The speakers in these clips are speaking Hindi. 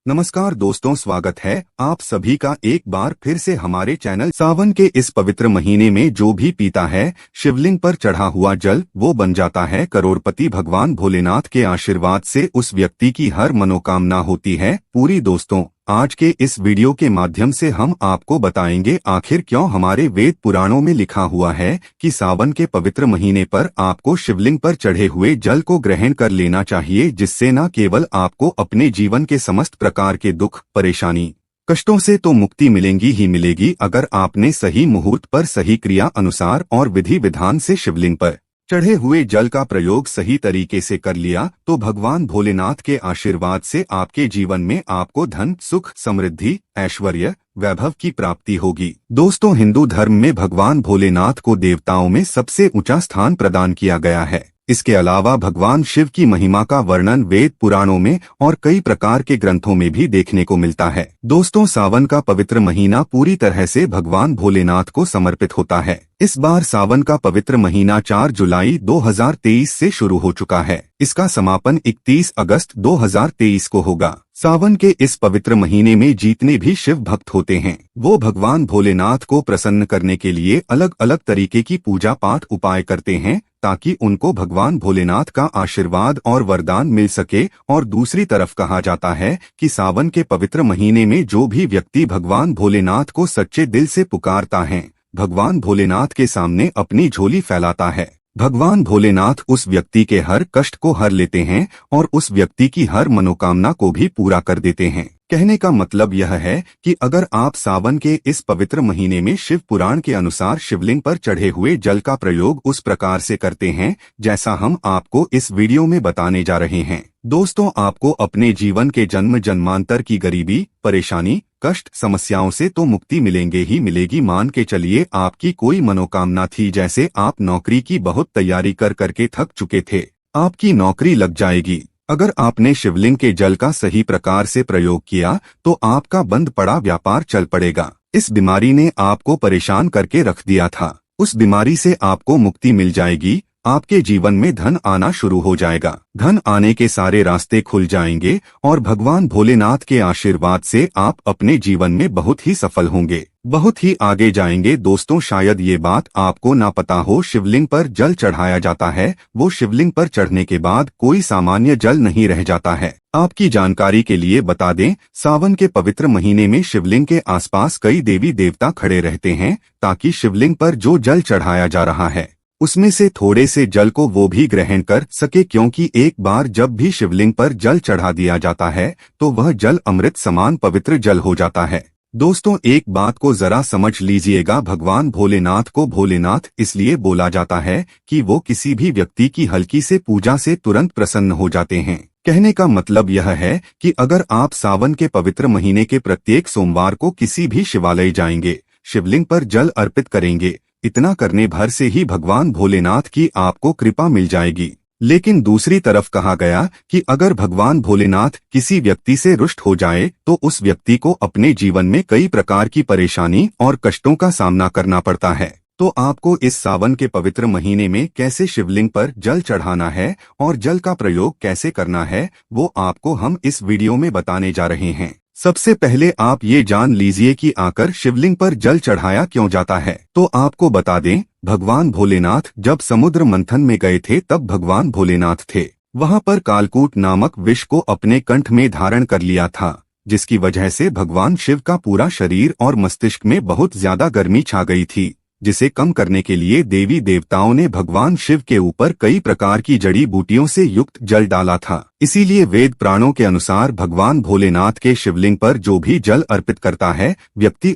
नमस्कार दोस्तों, स्वागत है आप सभी का एक बार फिर से हमारे चैनल। सावन के इस पवित्र महीने में जो भी पीता है शिवलिंग पर चढ़ा हुआ जल, वो बन जाता है करोड़पति। भगवान भोलेनाथ के आशीर्वाद से उस व्यक्ति की हर मनोकामना होती है पूरी। दोस्तों, आज के इस वीडियो के माध्यम से हम आपको बताएंगे आखिर क्यों हमारे वेद पुराणों में लिखा हुआ है कि सावन के पवित्र महीने पर आपको शिवलिंग पर चढ़े हुए जल को ग्रहण कर लेना चाहिए, जिससे न केवल आपको अपने जीवन के समस्त प्रकार के दुख, परेशानी, कष्टों से तो मुक्ति मिलेगी ही मिलेगी, अगर आपने सही मुहूर्त पर सही क्रिया अनुसार और विधि विधान से शिवलिंग पर चढ़े हुए जल का प्रयोग सही तरीके से कर लिया तो भगवान भोलेनाथ के आशीर्वाद से आपके जीवन में आपको धन, सुख, समृद्धि, ऐश्वर्य, वैभव की प्राप्ति होगी। दोस्तों, हिंदू धर्म में भगवान भोलेनाथ को देवताओं में सबसे ऊंचा स्थान प्रदान किया गया है। इसके अलावा भगवान शिव की महिमा का वर्णन वेद पुराणों में और कई प्रकार के ग्रंथों में भी देखने को मिलता है। दोस्तों, सावन का पवित्र महीना पूरी तरह से भगवान भोलेनाथ को समर्पित होता है। इस बार सावन का पवित्र महीना 4 जुलाई 2023 से शुरू हो चुका है। इसका समापन 31 अगस्त 2023 को होगा। सावन के इस पवित्र महीने में जितने भी शिव भक्त होते हैं वो भगवान भोलेनाथ को प्रसन्न करने के लिए अलग अलग तरीके की पूजा पाठ उपाय करते हैं ताकि उनको भगवान भोलेनाथ का आशीर्वाद और वरदान मिल सके। और दूसरी तरफ कहा जाता है कि सावन के पवित्र महीने में जो भी व्यक्ति भगवान भोलेनाथ को सच्चे दिल से पुकारता है, भगवान भोलेनाथ के सामने अपनी झोली फैलाता है, भगवान भोलेनाथ उस व्यक्ति के हर कष्ट को हर लेते हैं और उस व्यक्ति की हर मनोकामना को भी पूरा कर देते हैं। कहने का मतलब यह है कि अगर आप सावन के इस पवित्र महीने में शिव पुराण के अनुसार शिवलिंग पर चढ़े हुए जल का प्रयोग उस प्रकार से करते हैं जैसा हम आपको इस वीडियो में बताने जा रहे हैं, दोस्तों, आपको अपने जीवन के जन्म जन्मांतर की गरीबी, परेशानी, कष्ट, समस्याओं से तो मुक्ति मिलेंगे ही मिलेगी। मान के चलिए आपकी कोई मनोकामना थी, जैसे आप नौकरी की बहुत तैयारी कर करके थक चुके थे, आपकी नौकरी लग जाएगी। अगर आपने शिवलिंग के जल का सही प्रकार से प्रयोग किया तो आपका बंद पड़ा व्यापार चल पड़ेगा। इस बीमारी ने आपको परेशान करके रख दिया था, उस बीमारी से आपको मुक्ति मिल जाएगी। आपके जीवन में धन आना शुरू हो जाएगा, धन आने के सारे रास्ते खुल जाएंगे और भगवान भोलेनाथ के आशीर्वाद से आप अपने जीवन में बहुत ही सफल होंगे, बहुत ही आगे जाएंगे। दोस्तों, शायद ये बात आपको ना पता हो, शिवलिंग पर जल चढ़ाया जाता है वो शिवलिंग पर चढ़ने के बाद कोई सामान्य जल नहीं रह जाता है। आपकी जानकारी के लिए बता दें, सावन के पवित्र महीने में शिवलिंग के आसपास कई देवी देवता खड़े रहते हैं ताकि शिवलिंग पर जो जल चढ़ाया जा रहा है उसमें से थोड़े से जल को वो भी ग्रहण कर सके, क्योंकि एक बार जब भी शिवलिंग पर जल चढ़ा दिया जाता है तो वह जल अमृत समान पवित्र जल हो जाता है। दोस्तों, एक बात को जरा समझ लीजिएगा, भगवान भोलेनाथ को भोलेनाथ इसलिए बोला जाता है कि वो किसी भी व्यक्ति की हल्की से पूजा से तुरंत प्रसन्न हो जाते हैं। कहने का मतलब यह है कि अगर आप सावन के पवित्र महीने के प्रत्येक सोमवार को किसी भी शिवालय जाएंगे, शिवलिंग पर जल अर्पित करेंगे, इतना करने भर से ही भगवान भोलेनाथ की आपको कृपा मिल जाएगी। लेकिन दूसरी तरफ कहा गया कि अगर भगवान भोलेनाथ किसी व्यक्ति से रुष्ट हो जाए तो उस व्यक्ति को अपने जीवन में कई प्रकार की परेशानी और कष्टों का सामना करना पड़ता है। तो आपको इस सावन के पवित्र महीने में कैसे शिवलिंग पर जल चढ़ाना है और जल का प्रयोग कैसे करना है वो आपको हम इस वीडियो में बताने जा रहे हैं। सबसे पहले आप ये जान लीजिए कि आकर शिवलिंग पर जल चढ़ाया क्यों जाता है। तो आपको बता दें, भगवान भोलेनाथ जब समुद्र मंथन में गए थे तब भगवान भोलेनाथ थे वहां पर कालकूट नामक विष को अपने कंठ में धारण कर लिया था, जिसकी वजह से भगवान शिव का पूरा शरीर और मस्तिष्क में बहुत ज्यादा गर्मी छा गई थी, जिसे कम करने के लिए देवी देवताओं ने भगवान शिव के ऊपर कई प्रकार की जड़ी बूटियों से युक्त जल डाला था। इसीलिए वेद पुराणों के अनुसार भगवान भोलेनाथ के शिवलिंग पर जो भी जल अर्पित करता है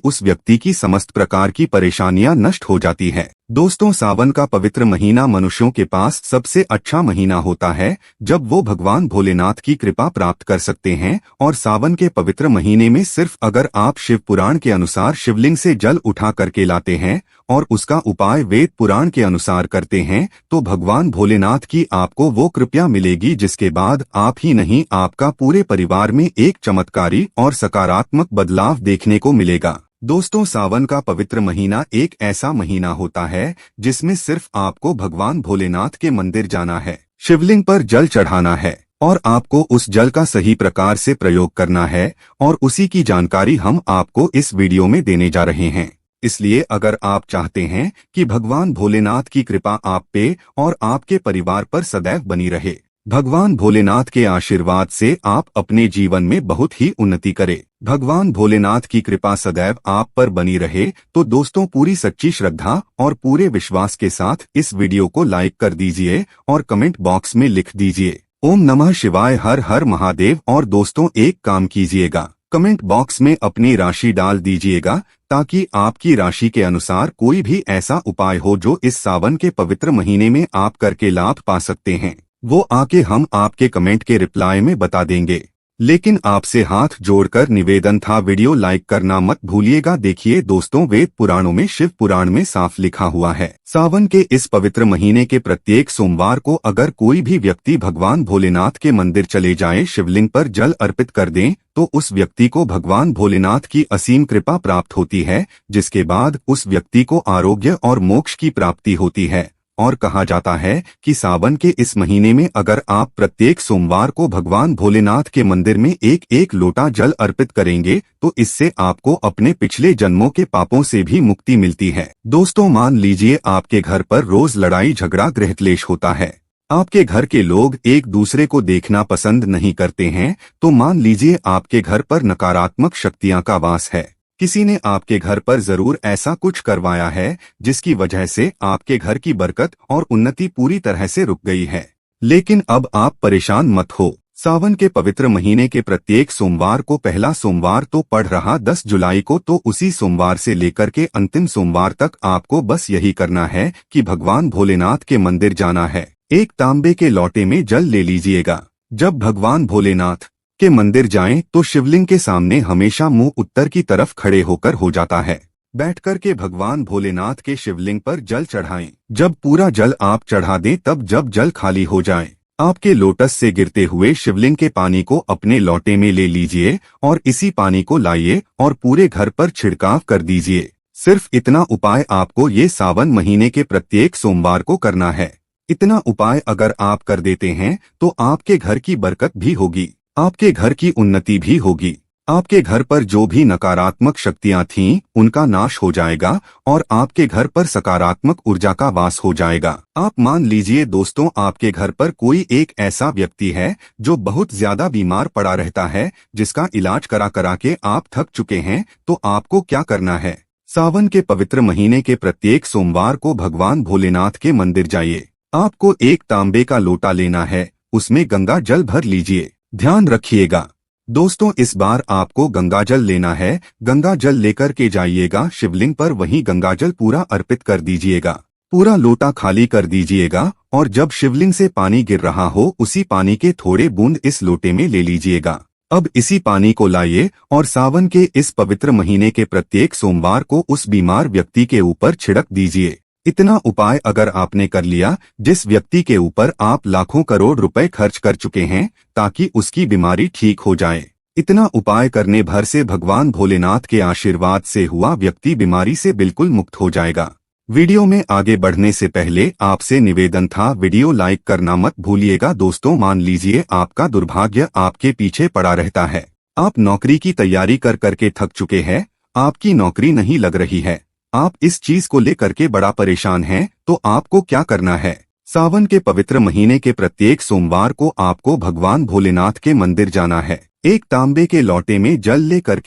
उस व्यक्ति की समस्त प्रकार की परेशानियां नष्ट हो जाती है। दोस्तों, सावन का पवित्र महीना मनुष्यों के पास सबसे अच्छा महीना होता है जब वो भगवान भोलेनाथ की कृपा प्राप्त कर सकते हैं। और सावन के पवित्र महीने में सिर्फ अगर आप शिव पुराण के अनुसार शिवलिंग से जल उठा करके लाते हैं और उसका उपाय वेद पुराण के अनुसार करते हैं तो भगवान भोलेनाथ की आपको वो कृपा मिलेगी, जिसके बाद आप ही नहीं आपका पूरे परिवार में एक चमत्कारी और सकारात्मक बदलाव देखने को मिलेगा। दोस्तों, सावन का पवित्र महीना एक ऐसा महीना होता है जिसमें सिर्फ आपको भगवान भोलेनाथ के मंदिर जाना है, शिवलिंग पर जल चढ़ाना है और आपको उस जल का सही प्रकार से प्रयोग करना है और उसी की जानकारी हम आपको इस वीडियो में देने जा रहे हैं। इसलिए अगर आप चाहते हैं कि भगवान भोलेनाथ की कृपा आप पे और आपके परिवार पर सदैव बनी रहे, भगवान भोलेनाथ के आशीर्वाद से आप अपने जीवन में बहुत ही उन्नति करें, भगवान भोलेनाथ की कृपा सदैव आप पर बनी रहे, तो दोस्तों पूरी सच्ची श्रद्धा और पूरे विश्वास के साथ इस वीडियो को लाइक कर दीजिए और कमेंट बॉक्स में लिख दीजिए ओम नमः शिवाय, हर हर महादेव। और दोस्तों एक काम कीजिएगा, कमेंट बॉक्स में अपनी राशि डाल दीजिएगा ताकि आपकी राशि के अनुसार कोई भी ऐसा उपाय हो जो इस सावन के पवित्र महीने में आप करके लाभ पा सकते हैं, वो आके हम आपके कमेंट के रिप्लाई में बता देंगे। लेकिन आपसे हाथ जोड़कर निवेदन था, वीडियो लाइक करना मत भूलिएगा। देखिए दोस्तों, वेद पुराणों में शिव पुराण में साफ लिखा हुआ है, सावन के इस पवित्र महीने के प्रत्येक सोमवार को अगर कोई भी व्यक्ति भगवान भोलेनाथ के मंदिर चले जाए, शिवलिंग पर जल अर्पित कर दें, तो उस व्यक्ति को भगवान भोलेनाथ की असीम कृपा प्राप्त होती है, जिसके बाद उस व्यक्ति को आरोग्य और मोक्ष की प्राप्ति होती है। और कहा जाता है कि सावन के इस महीने में अगर आप प्रत्येक सोमवार को भगवान भोलेनाथ के मंदिर में एक एक लोटा जल अर्पित करेंगे तो इससे आपको अपने पिछले जन्मों के पापों से भी मुक्ति मिलती है। दोस्तों मान लीजिए आपके घर पर रोज लड़ाई झगड़ा गृह क्लेश होता है, आपके घर के लोग एक दूसरे को देखना पसंद नहीं करते हैं, तो मान लीजिए आपके घर पर नकारात्मक शक्तियां का वास है, किसी ने आपके घर पर जरूर ऐसा कुछ करवाया है जिसकी वजह से आपके घर की बरकत और उन्नति पूरी तरह से रुक गई है। लेकिन अब आप परेशान मत हो, सावन के पवित्र महीने के प्रत्येक सोमवार को, पहला सोमवार तो पड़ रहा 10 जुलाई को, तो उसी सोमवार से लेकर के अंतिम सोमवार तक आपको बस यही करना है कि भगवान भोलेनाथ के मंदिर जाना है, एक तांबे के लोटे में जल ले लीजिएगा। जब भगवान भोलेनाथ के मंदिर जाएं तो शिवलिंग के सामने हमेशा मुंह उत्तर की तरफ खड़े होकर हो जाता है, बैठकर के भगवान भोलेनाथ के शिवलिंग पर जल चढ़ाएं। जब पूरा जल आप चढ़ा दें, तब जब जल खाली हो जाए, आपके लोटस से गिरते हुए शिवलिंग के पानी को अपने लोटे में ले लीजिए और इसी पानी को लाइए और पूरे घर पर छिड़काव कर दीजिए। सिर्फ इतना उपाय आपको ये सावन महीने के प्रत्येक सोमवार को करना है। इतना उपाय अगर आप कर देते हैं तो आपके घर की बरकत भी होगी, आपके घर की उन्नति भी होगी, आपके घर पर जो भी नकारात्मक शक्तियां थीं उनका नाश हो जाएगा और आपके घर पर सकारात्मक ऊर्जा का वास हो जाएगा। आप मान लीजिए दोस्तों, आपके घर पर कोई एक ऐसा व्यक्ति है जो बहुत ज्यादा बीमार पड़ा रहता है, जिसका इलाज करा करा के आप थक चुके हैं, तो आपको क्या करना है, सावन के पवित्र महीने के प्रत्येक सोमवार को भगवान भोलेनाथ के मंदिर जाइए। आपको एक तांबे का लोटा लेना है, उसमें गंगा जल भर लीजिए। ध्यान रखिएगा दोस्तों, इस बार आपको गंगा जल लेना है, गंगा जल लेकर के जाइएगा शिवलिंग पर, वहीं गंगा जल पूरा अर्पित कर दीजिएगा, पूरा लोटा खाली कर दीजिएगा और जब शिवलिंग से पानी गिर रहा हो उसी पानी के थोड़े बूंद इस लोटे में ले लीजिएगा। अब इसी पानी को लाइए और सावन के इस पवित्र महीने के प्रत्येक सोमवार को उस बीमार व्यक्ति के ऊपर छिड़क दीजिए। इतना उपाय अगर आपने कर लिया, जिस व्यक्ति के ऊपर आप लाखों करोड़ रुपए खर्च कर चुके हैं ताकि उसकी बीमारी ठीक हो जाए, इतना उपाय करने भर से भगवान भोलेनाथ के आशीर्वाद से हुआ व्यक्ति बीमारी से बिल्कुल मुक्त हो जाएगा। वीडियो में आगे बढ़ने से पहले आपसे निवेदन था, वीडियो लाइक करना मत भूलिएगा। दोस्तों मान लीजिए आपका दुर्भाग्य आपके पीछे पड़ा रहता है, आप नौकरी की तैयारी कर करके थक चुके हैं, आपकी नौकरी नहीं लग रही है, आप इस चीज को लेकर के बड़ा परेशान हैं, तो आपको क्या करना है, सावन के पवित्र महीने के प्रत्येक सोमवार को आपको भगवान भोलेनाथ के मंदिर जाना है, एक तांबे के लोटे में जल लेकर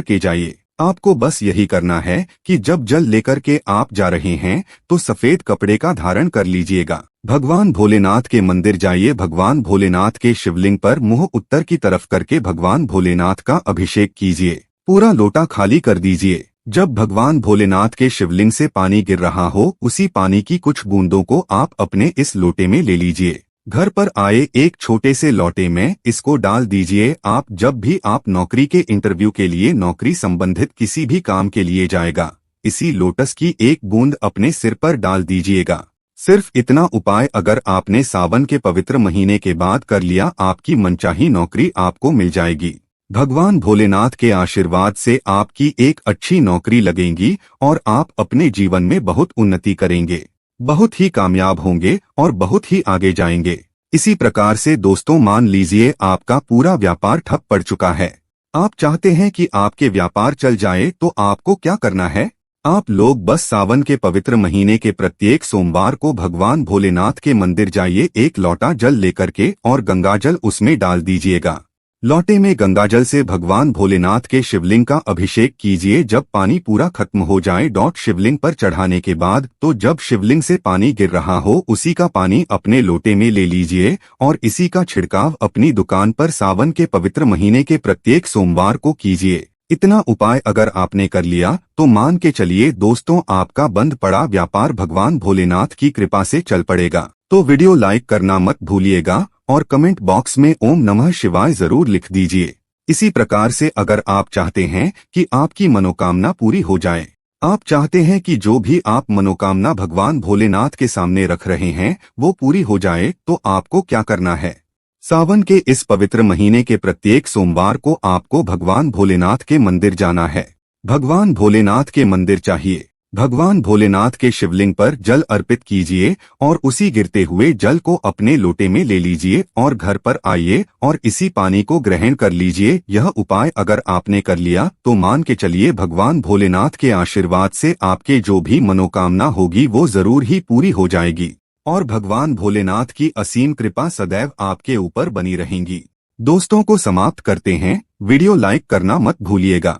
के जाइए। आपको बस यही करना है कि जब जल लेकर के आप जा रहे हैं तो सफेद कपड़े का धारण कर लीजिएगा। भगवान भोलेनाथ के मंदिर जाइए, भगवान भोलेनाथ के शिवलिंग पर मुंह उत्तर की तरफ करके भगवान भोलेनाथ का अभिषेक कीजिए, पूरा लोटा खाली कर दीजिए। जब भगवान भोलेनाथ के शिवलिंग से पानी गिर रहा हो उसी पानी की कुछ बूंदों को आप अपने इस लोटे में ले लीजिए। घर पर आए एक छोटे से लोटे में इसको डाल दीजिए। आप जब भी आप नौकरी के इंटरव्यू के लिए, नौकरी संबंधित किसी भी काम के लिए जाएगा, इसी लोटस की एक बूंद अपने सिर पर डाल दीजिएगा। सिर्फ इतना उपाय अगर आपने सावन के पवित्र महीने के बाद कर लिया, आपकी मनचाही नौकरी आपको मिल जाएगी। भगवान भोलेनाथ के आशीर्वाद से आपकी एक अच्छी नौकरी लगेगी और आप अपने जीवन में बहुत उन्नति करेंगे, बहुत ही कामयाब होंगे और बहुत ही आगे जाएंगे। इसी प्रकार से दोस्तों मान लीजिए आपका पूरा व्यापार ठप पड़ चुका है। आप चाहते हैं कि आपके व्यापार चल जाए तो आपको क्या करना है? आप लोग बस सावन के पवित्र महीने के प्रत्येक सोमवार को भगवान भोलेनाथ के मंदिर जाइए, एक लोटा जल लेकर के और गंगाजल उसमें डाल दीजिएगा। लोटे में गंगाजल से भगवान भोलेनाथ के शिवलिंग का अभिषेक कीजिए। जब पानी पूरा खत्म हो जाए शिवलिंग पर चढ़ाने के बाद, तो जब शिवलिंग से पानी गिर रहा हो उसी का पानी अपने लोटे में ले लीजिए और इसी का छिड़काव अपनी दुकान पर सावन के पवित्र महीने के प्रत्येक सोमवार को कीजिए। इतना उपाय अगर आपने कर लिया तो मान के चलिए दोस्तों, आपका बंद पड़ा व्यापार भगवान भोलेनाथ की कृपा से चल पड़ेगा। तो वीडियो लाइक करना मत भूलिएगा और कमेंट बॉक्स में ओम नमः शिवाय जरूर लिख दीजिए। इसी प्रकार से अगर आप चाहते हैं कि आपकी मनोकामना पूरी हो जाए, आप चाहते हैं कि जो भी आप मनोकामना भगवान भोलेनाथ के सामने रख रहे हैं वो पूरी हो जाए, तो आपको क्या करना है? सावन के इस पवित्र महीने के प्रत्येक सोमवार को आपको भगवान भोलेनाथ के मंदिर जाना है। भगवान भोलेनाथ के मंदिर चाहिए, भगवान भोलेनाथ के शिवलिंग पर जल अर्पित कीजिए और उसी गिरते हुए जल को अपने लोटे में ले लीजिए और घर पर आइए और इसी पानी को ग्रहण कर लीजिए। यह उपाय अगर आपने कर लिया तो मान के चलिए भगवान भोलेनाथ के आशीर्वाद से आपके जो भी मनोकामना होगी वो जरूर ही पूरी हो जाएगी और भगवान भोलेनाथ की असीम कृपा सदैव आपके ऊपर बनी रहेंगी। दोस्तों को समाप्त करते हैं, वीडियो लाइक करना मत भूलिएगा।